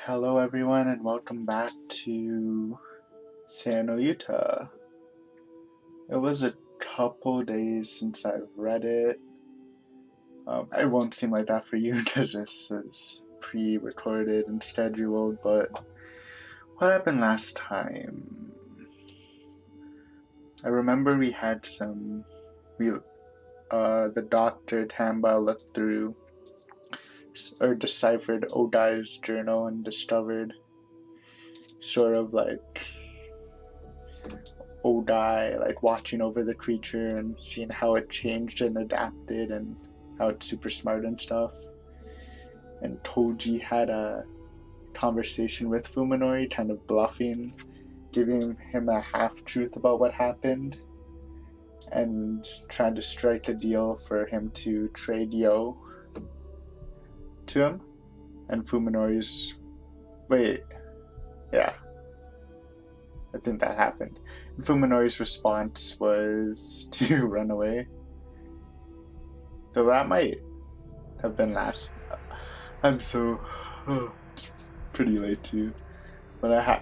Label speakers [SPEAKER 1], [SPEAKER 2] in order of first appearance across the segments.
[SPEAKER 1] Hello, everyone, and welcome back to Sano Utah. It was a couple days since I've read it. It won't seem like that for you because this is pre recorded and scheduled, but what happened last time? I remember we had the doctor Tamba looked through or deciphered Odai's journal and discovered sort of like Odai, like watching over the creature and seeing how it changed and adapted and how it's super smart and stuff. And Toji had a conversation with Fuminori, kind of bluffing, giving him a half truth about what happened, and trying to strike a deal for him to trade Yo to him. And Fuminori's. Wait. Yeah. I think that happened. And Fuminori's response was to run away. So that might have been last. I'm so. It's pretty late too. But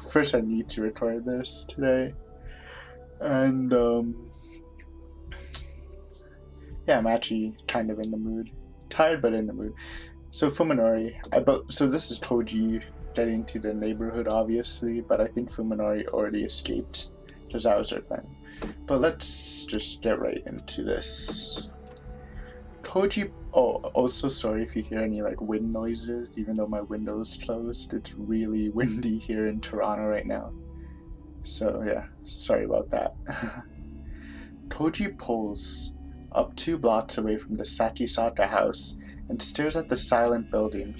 [SPEAKER 1] first I need to record this today. And, yeah, I'm actually kind of in the mood. Tired, but in the mood. So Fuminori, so this is Toji getting to the neighborhood, obviously, but I think Fuminori already escaped, because that was their plan. But let's just get right into this. Toji, also sorry if you hear any like wind noises, even though my window's closed. It's really windy here in Toronto right now. So yeah, sorry about that. Toji pulls up 2 blocks away from the Sakisaka house and stares at the silent building.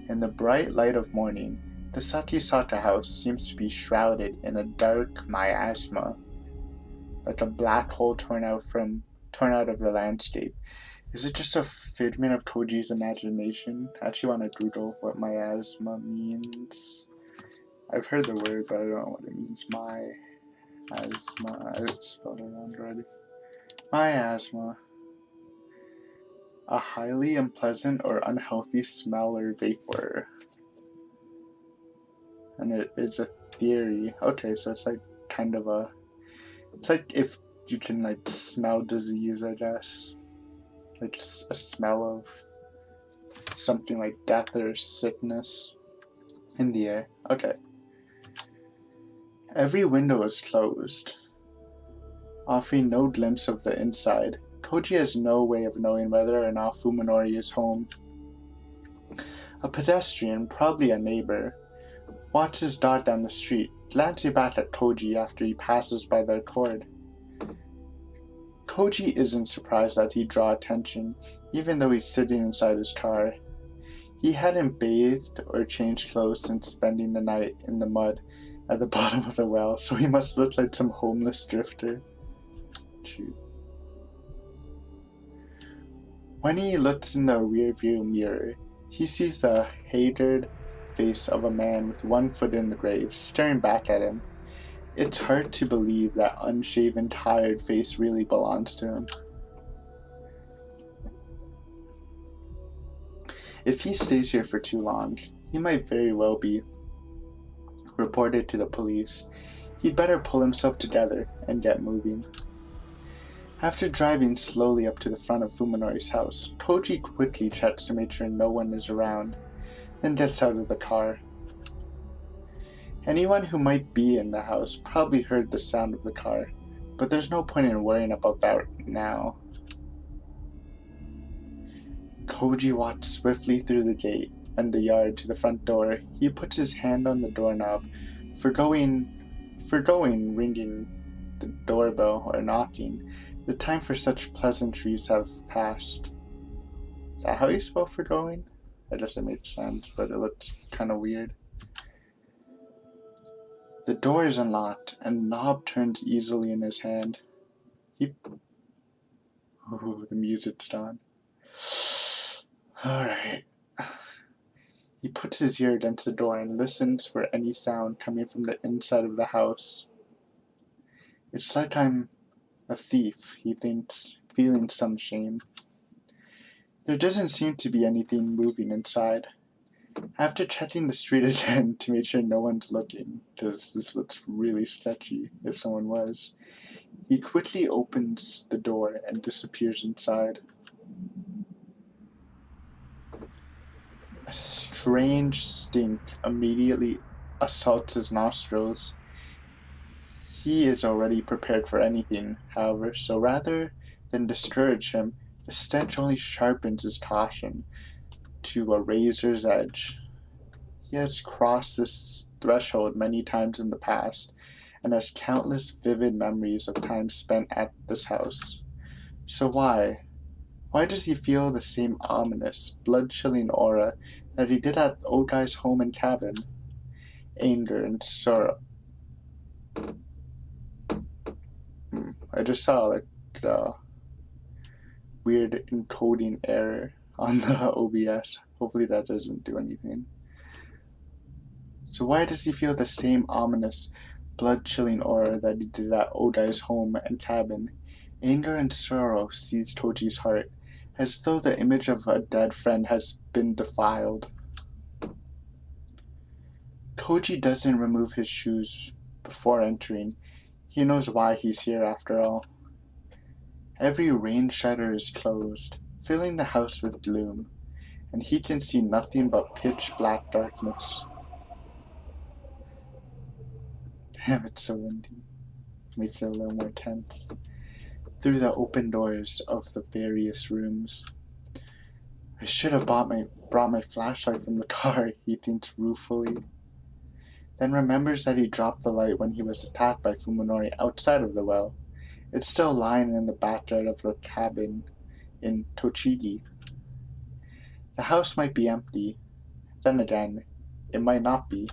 [SPEAKER 1] In the bright light of morning, the Sakisaka house seems to be shrouded in a dark miasma, like a black hole torn out of the landscape. Is it just a figment of Toji's imagination? I actually want to Google what miasma means. I've heard the word, but I don't know what it means. Miasma. I spelled it wrong already. Miasma. A highly unpleasant or unhealthy smell or vapor. And it is a theory. Okay, so it's like kind of a. It's like if you can like smell disease, I guess. Like a smell of something like death or sickness in the air. Okay. Every window is closed, offering no glimpse of the inside. Toji has no way of knowing whether or not Fuminori is home. A pedestrian, probably a neighbor, walks his dog down the street, glancing back at Toji after he passes by the accord. Toji isn't surprised that he draw attention, even though he's sitting inside his car. He hadn't bathed or changed clothes since spending the night in the mud at the bottom of the well, so he must look like some homeless drifter. Shoot. When he looks in the rearview mirror, he sees the haggard face of a man with one foot in the grave, staring back at him. It's hard to believe that unshaven, tired face really belongs to him. If he stays here for too long, he might very well be reported to the police. He'd better pull himself together and get moving. After driving slowly up to the front of Fuminori's house, Toji quickly checks to make sure no one is around, then gets out of the car. Anyone who might be in the house probably heard the sound of the car, but there's no point in worrying about that now. Toji walks swiftly through the gate and the yard to the front door. He puts his hand on the doorknob, forgoing ringing the doorbell or knocking. The time for such pleasantries have passed. Is that how you spell forgoing? I guess it makes sense, but it looks kind of weird. The door is unlocked, and the knob turns easily in his hand. Ooh, the music's on. Alright. He puts his ear against the door and listens for any sound coming from the inside of the house. It's like I'm a thief, he thinks, feeling some shame. There doesn't seem to be anything moving inside. After checking the street again to make sure no one's looking, because this looks really sketchy if someone was, he quickly opens the door and disappears inside. A strange stink immediately assaults his nostrils. He is already prepared for anything, however, so rather than discourage him, the stench only sharpens his caution to a razor's edge. He has crossed this threshold many times in the past, and has countless vivid memories of times spent at this house. So why? Why does he feel the same ominous, blood-chilling aura that he did at old guy's home and cabin? Anger and sorrow. I just saw like a weird encoding error on the OBS. Hopefully that doesn't do anything. So why does he feel the same ominous, blood-chilling aura that he did at old guy's home and cabin? Anger and sorrow seize Toji's heart, as though the image of a dead friend has been defiled. Toji doesn't remove his shoes before entering. He knows why he's here after all. Every rain shutter is closed, filling the house with gloom, and he can see nothing but pitch-black darkness. Damn, it's so windy. Makes it a little more tense. Through the open doors of the various rooms. I should have brought my flashlight from the car, he thinks ruefully. Then remembers that he dropped the light when he was attacked by Fuminori outside of the well. It's still lying in the backyard of the cabin in Tochigi. The house might be empty. Then again, it might not be.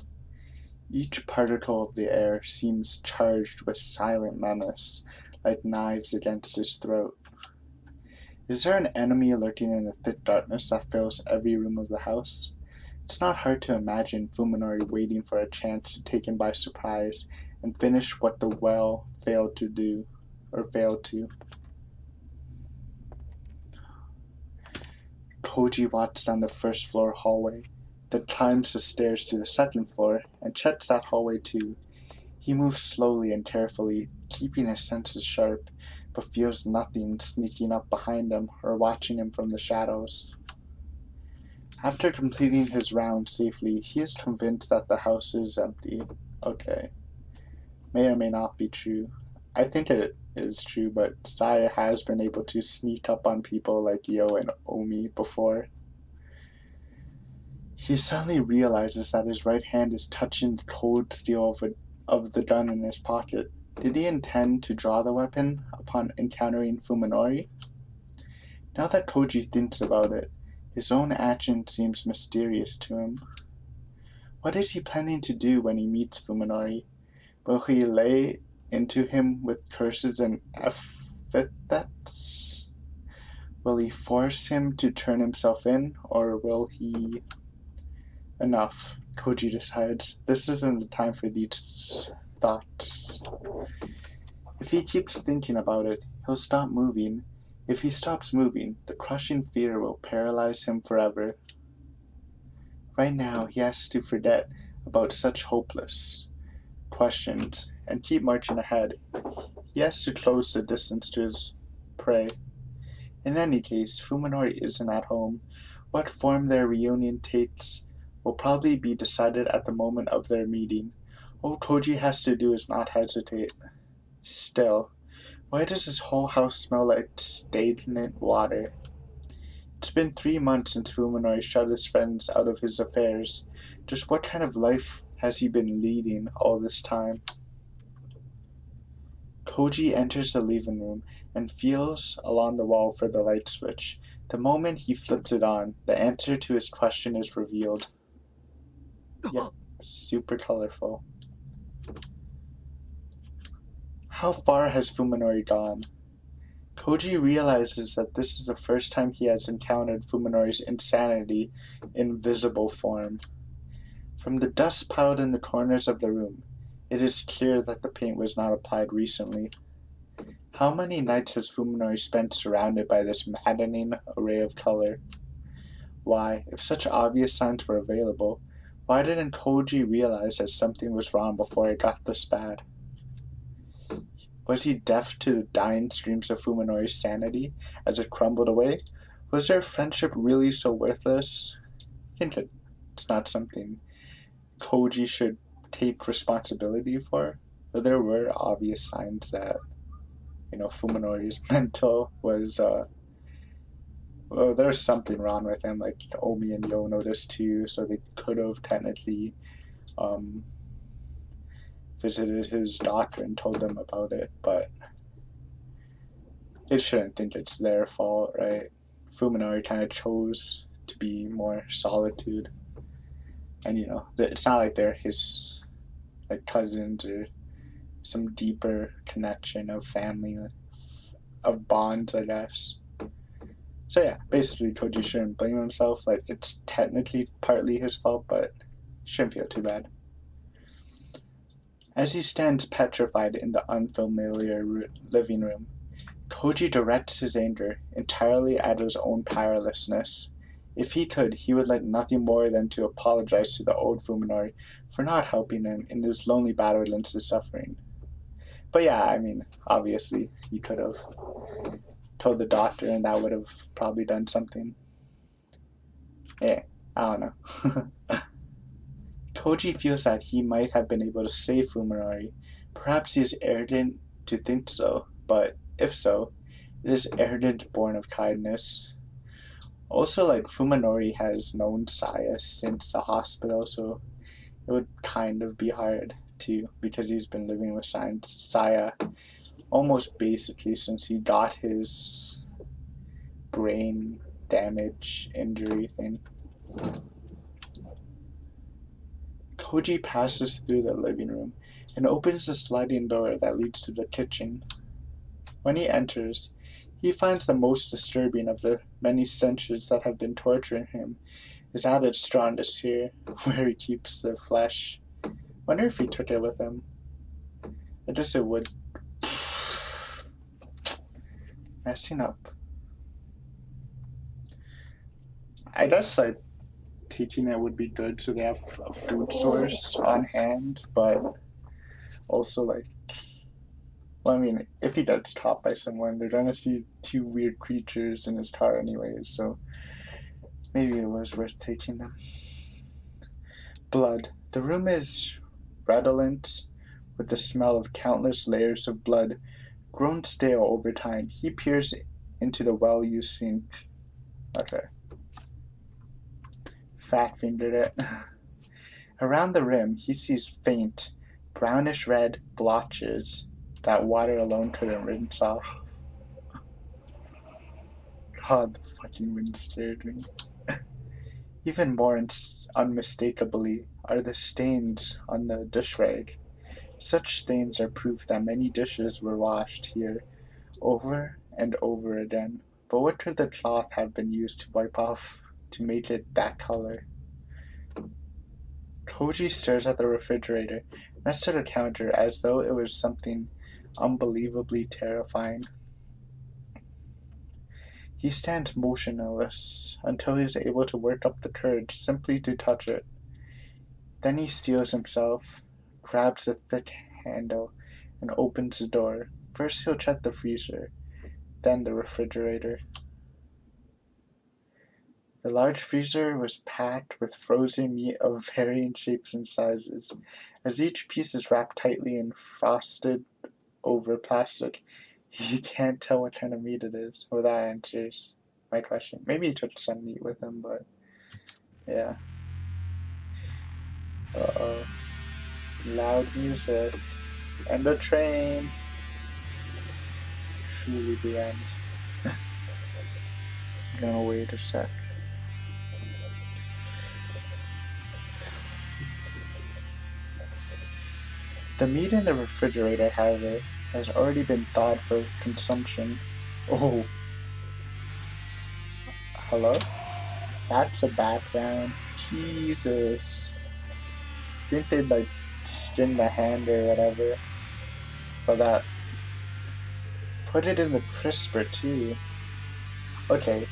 [SPEAKER 1] Each particle of the air seems charged with silent menace, like knives against his throat. Is there an enemy lurking in the thick darkness that fills every room of the house? It's not hard to imagine Fuminori waiting for a chance to take him by surprise and finish what the well failed to do. Koji walks down the first floor hallway, then climbs the stairs to the second floor and checks that hallway too. He moves slowly and carefully, keeping his senses sharp, but feels nothing sneaking up behind him or watching him from the shadows. After completing his round safely, he is convinced that the house is empty. Okay. May or may not be true. I think it is true, but Saya has been able to sneak up on people like Yo and Omi before. He suddenly realizes that his right hand is touching the cold steel of the gun in his pocket. Did he intend to draw the weapon upon encountering Fuminori? Now that Koji thinks about it, his own action seems mysterious to him. What is he planning to do when he meets Fuminori? Will he lay into him with curses and epithets? Will he force him to turn himself in, or will he... Enough, Koji decides. This isn't the time for these thoughts. If he keeps thinking about it, he'll stop moving. If he stops moving, the crushing fear will paralyze him forever. Right now, he has to forget about such hopeless questions and keep marching ahead. He has to close the distance to his prey. In any case, Fuminori isn't at home. What form their reunion takes will probably be decided at the moment of their meeting. All Koji has to do is not hesitate. Still, why does this whole house smell like stagnant water? It's been 3 months since Fuminori shut his friends out of his affairs. Just what kind of life has he been leading all this time? Koji enters the living room and feels along the wall for the light switch. The moment he flips it on, the answer to his question is revealed. Yep, super colorful. How far has Fuminori gone? Koji realizes that this is the first time he has encountered Fuminori's insanity in visible form. From the dust piled in the corners of the room, it is clear that the paint was not applied recently. How many nights has Fuminori spent surrounded by this maddening array of color? Why, if such obvious signs were available, why didn't Koji realize that something was wrong before it got this bad? Was he deaf to the dying streams of Fuminori's sanity as it crumbled away? Was their friendship really so worthless? I think it's not something Koji should take responsibility for, but there were obvious signs that, Fuminori's mental was, well, there's something wrong with him. Like Omi and Yo noticed too, so they could have technically visited his doctor and told them about it, but they shouldn't think it's their fault, right? Fuminori kind of chose to be more solitude, and it's not like they're his cousins or some deeper connection of family, of bonds, I guess. So yeah, basically Koji shouldn't blame himself. Like, it's technically partly his fault, but shouldn't feel too bad. As he stands petrified in the unfamiliar living room, Koji directs his anger entirely at his own powerlessness. If he could, he would like nothing more than to apologize to the old Fuminori for not helping him in this lonely battle against his suffering. But yeah, I mean, obviously, he could have told the doctor and that would have probably done something. Yeah, I don't know. Koji feels that he might have been able to save Fuminori. Perhaps he is arrogant to think so, but if so, it is arrogance born of kindness. Also, Fuminori has known Saya since the hospital, so it would kind of be hard too, because he's been living with Saya almost basically since he got his brain damage injury thing. Koji passes through the living room and opens the sliding door that leads to the kitchen. When he enters, he finds the most disturbing of the many stenches that have been torturing him is at its strongest here, where he keeps the flesh. Wonder if he took it with him. I guess it would. Messing up. I guess taking it would be good so they have a food source on hand, but also well, I mean, if he gets caught by someone, they're gonna see two weird creatures in his car anyways, so maybe it was worth taking them. Blood. The room is redolent with the smell of countless layers of blood grown stale over time. He peers into the well-used sink. Okay. Fat-fingered it. Around the rim, he sees faint, brownish-red blotches that water alone couldn't rinse off. God, the fucking wind scared me. Even more unmistakably are the stains on the dish rag. Such stains are proof that many dishes were washed here over and over again. But what could the cloth have been used to wipe off to make it that color? Koji stares at the refrigerator next to the counter as though it was something unbelievably terrifying. He stands motionless until he is able to work up the courage simply to touch it. Then he steels himself, grabs the thick handle, and opens the door. First he'll check the freezer, then the refrigerator. The large freezer was packed with frozen meat of varying shapes and sizes. As each piece is wrapped tightly and frosted over plastic, you can't tell what kind of meat it is. Well, that answers my question. Maybe he took some meat with him, but yeah. Uh-oh. Loud music. And the train. Truly the end. I'm gonna wait a sec. The meat in the refrigerator, however, has already been thawed for consumption. Oh. Hello? That's a background. Jesus. I think they'd skin the hand or whatever. But that. Put it in the crisper too. Okay.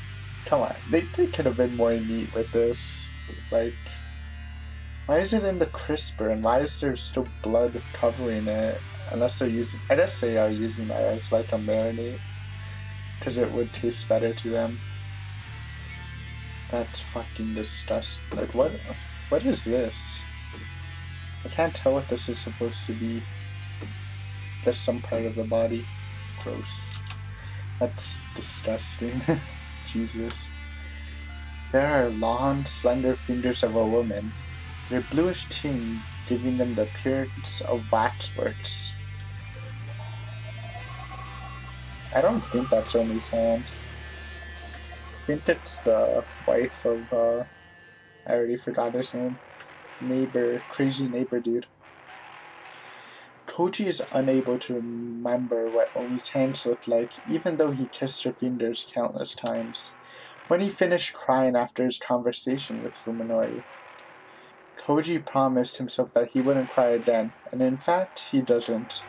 [SPEAKER 1] Come on, they could have been more neat with this. Like, why is it in the crisper and why is there still blood covering it? Unless they're using, I guess they are using that as like a marinade, because it would taste better to them. That's fucking disgusting. Like, what is this? I can't tell what this is supposed to be. Just some part of the body. Gross. That's disgusting. Jesus. There are long, slender fingers of a woman. Their bluish tint giving them the appearance of waxworks. I don't think that's Omi's hand. I think it's the wife of, I already forgot his name. Crazy neighbor dude. Koji is unable to remember what Omi's hands looked like, even though he kissed her fingers countless times. When he finished crying after his conversation with Fuminori, Koji promised himself that he wouldn't cry again, and in fact, he doesn't.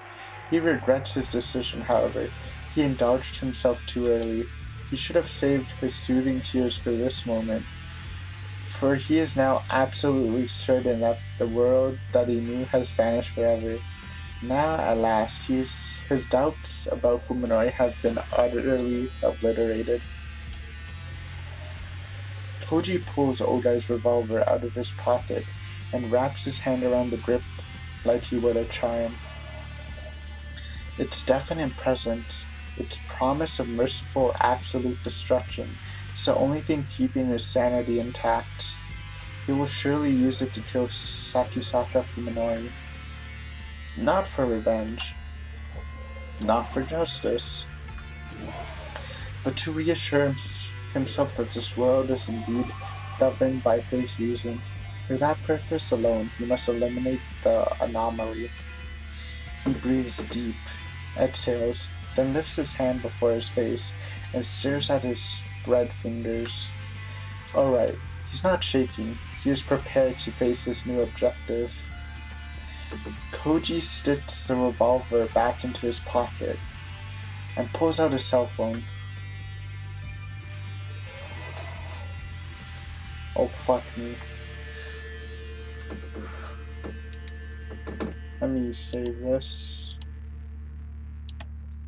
[SPEAKER 1] He regrets his decision, however. He indulged himself too early. He should have saved his soothing tears for this moment, for he is now absolutely certain that the world that he knew has vanished forever. Now, at last, his doubts about Fuminori have been utterly obliterated. Koji pulls Ogai's revolver out of his pocket and wraps his hand around the grip like he would a charm. Its definite presence, its promise of merciful absolute destruction, is the only thing keeping his sanity intact. He will surely use it to kill Sakisaka Fuminori. Not for revenge, not for justice, but to reassure himself that this world is indeed governed by his reason. For that purpose alone, he must eliminate the anomaly. He breathes deep, exhales, then lifts his hand before his face and stares at his spread fingers. Alright, he's not shaking. He is prepared to face his new objective. Koji sticks the revolver back into his pocket and pulls out his cell phone. Oh, fuck me. Let me save this.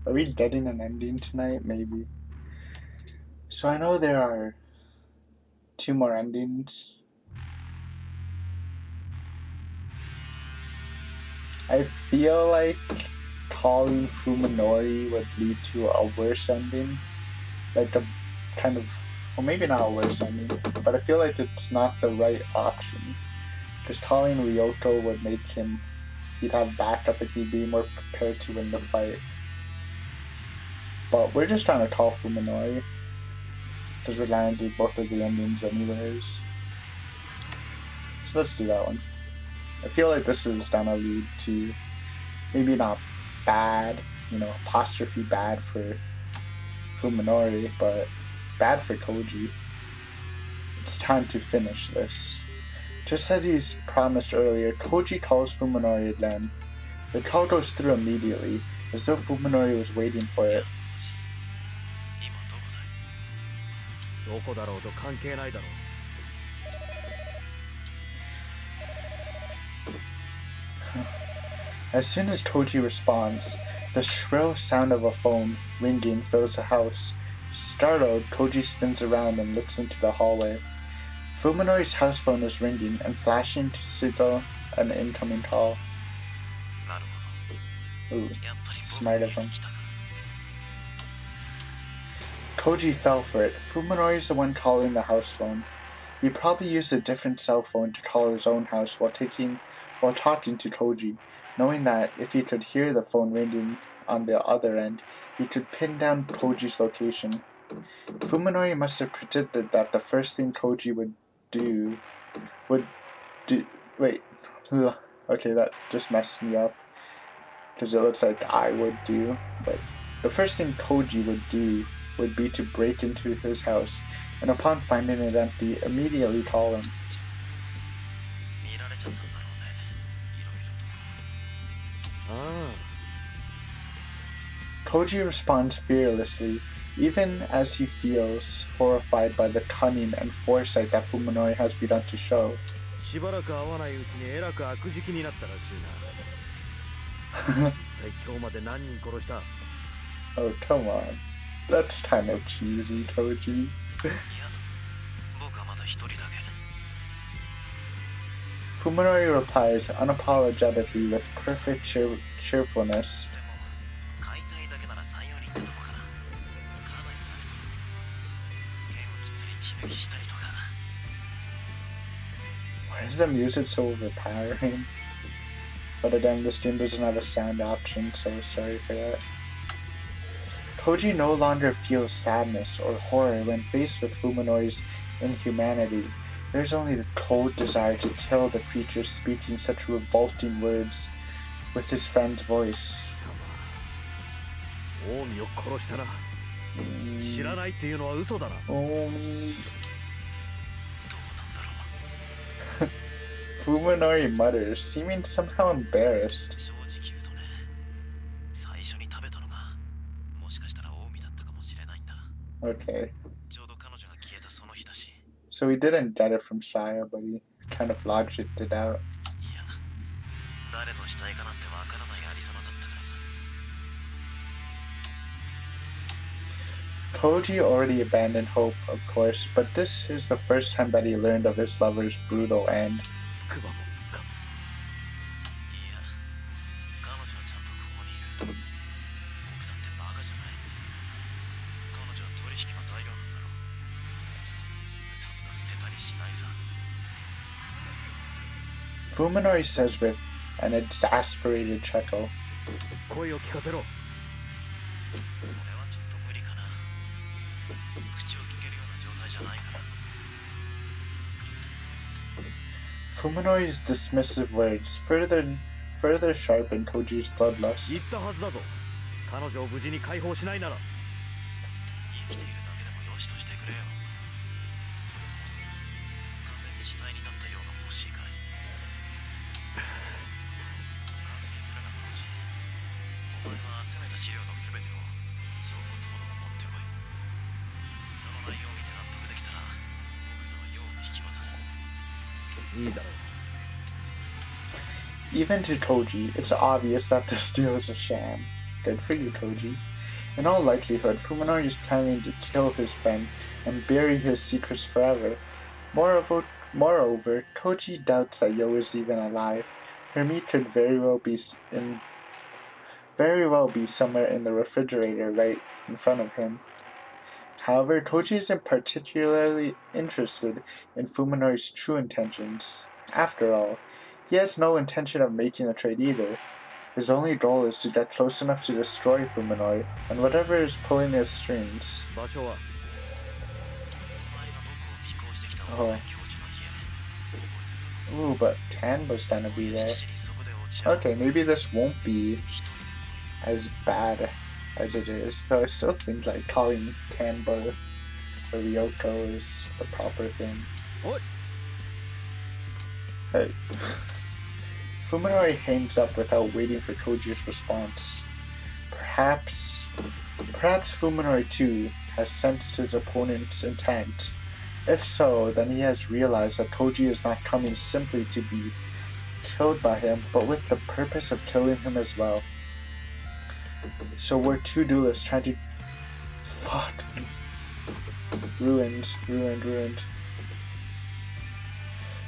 [SPEAKER 1] Are we getting an ending tonight? Maybe. So I know there are 2 more endings. I feel like calling Fuminori would lead to a worse ending. Like a kind of, well, maybe not a worse ending, but I feel like it's not the right option. Because calling Ryoko would make him, he'd have backup and he'd be more prepared to win the fight. But we're just trying to call Fuminori, because we're going to do both of the endings anyways. So let's do that one. I feel like this is gonna lead to maybe not bad, apostrophe bad for Fuminori, but bad for Koji. It's time to finish this. Just as he's promised earlier, Koji calls Fuminori again. The call goes through immediately, as though Fuminori was waiting for it. As soon as Koji responds, the shrill sound of a phone ringing fills the house. Startled, Koji spins around and looks into the hallway. Fuminori's house phone is ringing and flashing to signal an incoming call. Ooh, smart of him. Koji fell for it. Fuminori's the one calling the house phone. He probably used a different cell phone to call his own house while talking to Koji, knowing that if he could hear the phone ringing on the other end, he could pin down Koji's location. Fuminori must have predicted that the first thing Koji would do... Wait. Okay, that just messed me up. Because it looks like I would do. But the first thing Koji would do would be to break into his house, and upon finding it empty, immediately call him. Koji responds fearlessly, even as he feels horrified by the cunning and foresight that Fuminori has begun to show.
[SPEAKER 2] しばらく会わないうちにえらく悪事気になったらしいな。一体今日まで何人殺した？
[SPEAKER 1] Oh, come on. That's kind of cheesy, Toji.
[SPEAKER 2] いや、僕はまだ一人だけ。
[SPEAKER 1] Fuminori replies unapologetically with perfect cheerfulness.
[SPEAKER 2] でも、解体だけなら3、4人ってとこかな。かなり慣れた。剣を切ったり血抜きしたりとか。
[SPEAKER 1] Why is the music so overpowering? But again, this game doesn't have a sound option, so sorry for that. Toji no longer feels sadness or horror when faced with Fuminori's inhumanity. There's only the cold desire to kill the creature speaking such revolting words with his friend's voice.
[SPEAKER 2] 貴様、近江を殺したな。知らないっていうのは嘘だな。
[SPEAKER 1] Omi.
[SPEAKER 2] どうなんだろう。
[SPEAKER 1] Fuminori mutters, seeming somehow embarrassed.
[SPEAKER 2] 正直言うとね、最初に食べたのがもしかしたら近江だったかもしれないんだ。
[SPEAKER 1] Okay.
[SPEAKER 2] ちょうど彼女が消えたその日だし。
[SPEAKER 1] So he didn't get it from Saya, but he kind of logicked it out.
[SPEAKER 2] いや、誰の死体かなんてわからないありさまだったからさ。
[SPEAKER 1] Toji already abandoned hope, of course, but this is the first time that he learned of his lover's brutal end.
[SPEAKER 2] つくばもか。いや、彼女はちゃんとここにいる。僕だってバカじゃない。彼女は取引の材料なんだろう。さんざ捨てたりしないさ。
[SPEAKER 1] Fuminori says with an exasperated chuckle.
[SPEAKER 2] 声を聞かせろ。それはちょっと無理かな。口を聞けるような状態じゃないから。
[SPEAKER 1] Fuminori's dismissive words further sharpened Toji's bloodlust.
[SPEAKER 2] 言ったはずだぞ。彼女を無事に解放しないなら。生きているだけでもよしとしてくれよ。それとも完全に死体になったようが欲しいかい。確認するが当時、お前は集めた資料のすべてを証拠ともども持ってこい。その内容を見て納得できたら僕らは用を引き渡す。いいだろう。
[SPEAKER 1] Even to Toji, it's obvious that this deal is a sham. Good for you, Toji. In all likelihood, Fuminori is planning to kill his friend and bury his secrets forever. Moreover, Toji doubts that Yo is even alive. Her meat could very well be somewhere in the refrigerator right in front of him. However, Toji isn't particularly interested in Fuminori's true intentions. After all, he has no intention of making a trade either. His only goal is to get close enough to destroy Fuminori and whatever is pulling his strings. Oh. Ooh, but Tanbo's gonna be there. Okay, maybe this won't be as bad as it is. Though I still think like calling Tanbo or Ryoko is the proper thing.
[SPEAKER 2] What?
[SPEAKER 1] Hey. Fuminori hangs up without waiting for Toji's response. Perhaps Fuminori too has sensed his opponent's intent. If so, then he has realized that Toji is not coming simply to be killed by him, but with the purpose of killing him as well. So we're two duelists trying to... Fuck. Ruined.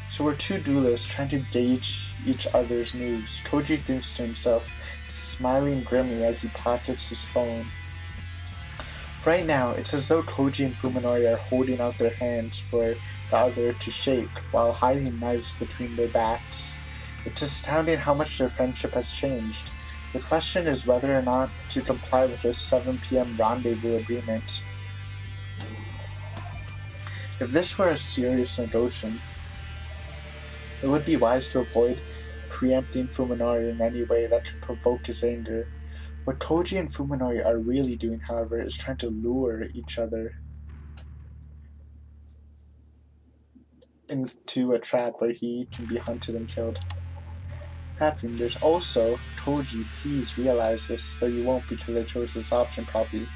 [SPEAKER 1] So we're two duelists trying to gauge each other's moves. Toji thinks to himself, smiling grimly as he pockets his phone. Right now, it's as though Toji and Fuminori are holding out their hands for the other to shake, while hiding knives between their backs. It's astounding how much their friendship has changed. The question is whether or not to comply with this 7 p.m. rendezvous agreement. If this were a serious negotiation, it would be wise to avoid preempting Fuminori in any way that could provoke his anger. What Toji and Fuminori are really doing, however, is trying to lure each other into a trap where he can be hunted and killed. Fat fingers. Also, Toji, please realize this, though you won't because I chose this option probably.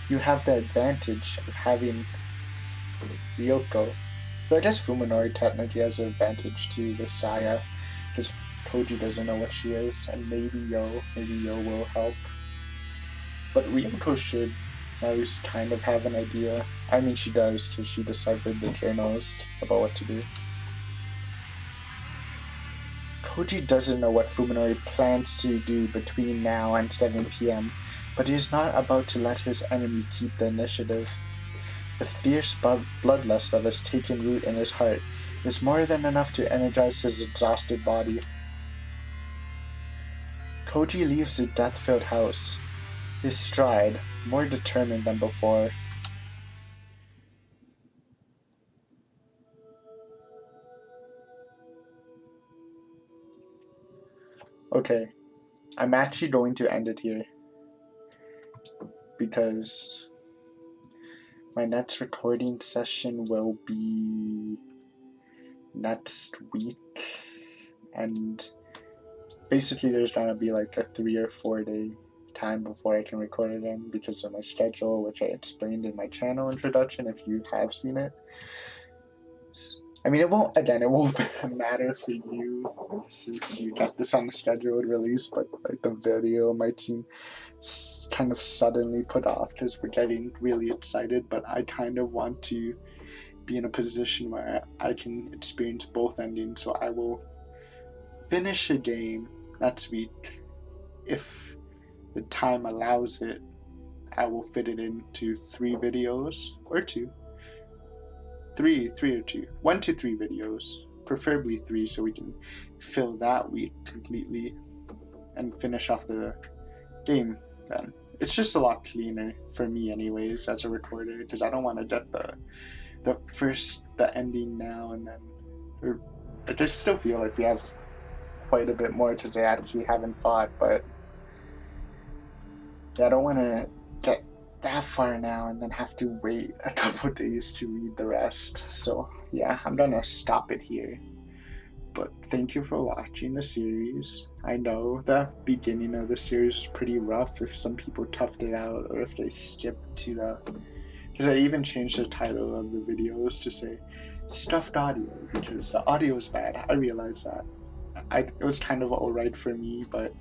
[SPEAKER 1] you have the advantage of having Ryoko. But I guess Fuminori technically has an advantage too with Saya, because Toji doesn't know what she is, and maybe Yo will help. But Ryoko should at least kind of have an idea. I mean, she does, because she deciphered the journals about what to do. Toji doesn't know what Fuminori plans to do between now and 7 p.m., but he is not about to let his enemy keep the initiative. The fierce bloodlust that has taken root in his heart is more than enough to energize his exhausted body. Koji leaves the death-filled house, his stride more determined than before. Okay, I'm actually going to end it here, because my next recording session will be next week, and basically there's gonna be like a 3 or 4 day time before I can record again because of my schedule, which I explained in my channel introduction if you have seen it. I mean, it won't matter for you since you got this on a scheduled release, but like the video might seem kind of suddenly put off because we're getting really excited, but I kind of want to be in a position where I can experience both endings, so I will finish a game next week. If the time allows it, I will fit it into 3 videos, or 2. 3 or 2. 1 to 3 videos, preferably 3, so we can fill that week completely and finish off the game then. It's just a lot cleaner for me anyways as a recorder, because I don't want to get the ending now and then, I just still feel like we have quite a bit more because they actually haven't fought, but yeah, I don't want to get that far now and then have to wait a couple days to read the rest. So yeah, I'm gonna stop it here. But thank you for watching the series. I know the beginning of the series was pretty rough if some people toughed it out or if they skipped to the... because I even changed the title of the videos to say stuffed audio because the audio was bad. I realized that. It was kind of alright for me, but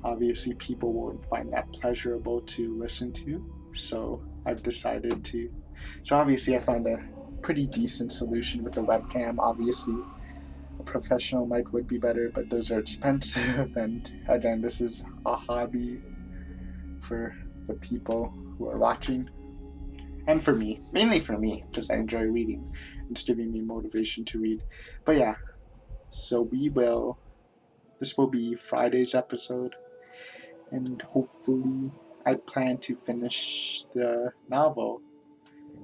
[SPEAKER 1] obviously people won't find that pleasurable to listen to, so I've decided to. So obviously I found a pretty decent solution with the webcam. Obviously a professional mic would be better, but those are expensive, and again, this is a hobby for the people who are watching, and for me, mainly for me, because I enjoy reading. It's giving me motivation to read. But yeah, so this will be Friday's episode, and hopefully I plan to finish the novel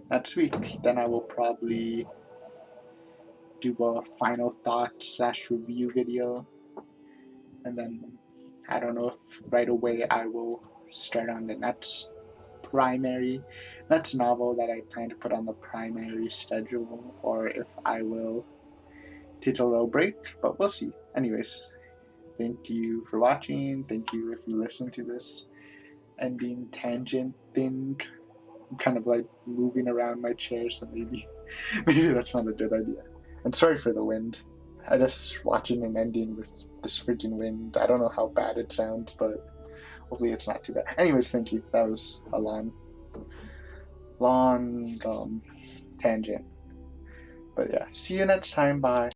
[SPEAKER 1] next week. Then I will probably do a final thoughts / review video, and then I don't know if right away I will start on the next novel that I plan to put on the primary schedule, or if I will take a little break, but we'll see. Anyways, thank you for watching. Thank you if you listen to this ending tangent thing. I'm kind of like moving around my chair, so maybe that's not a good idea. And sorry for the wind. I just watching an ending with this freaking wind. I don't know how bad it sounds, but hopefully it's not too bad. Anyways, thank you. That was a long tangent. But yeah, see you next time. Bye.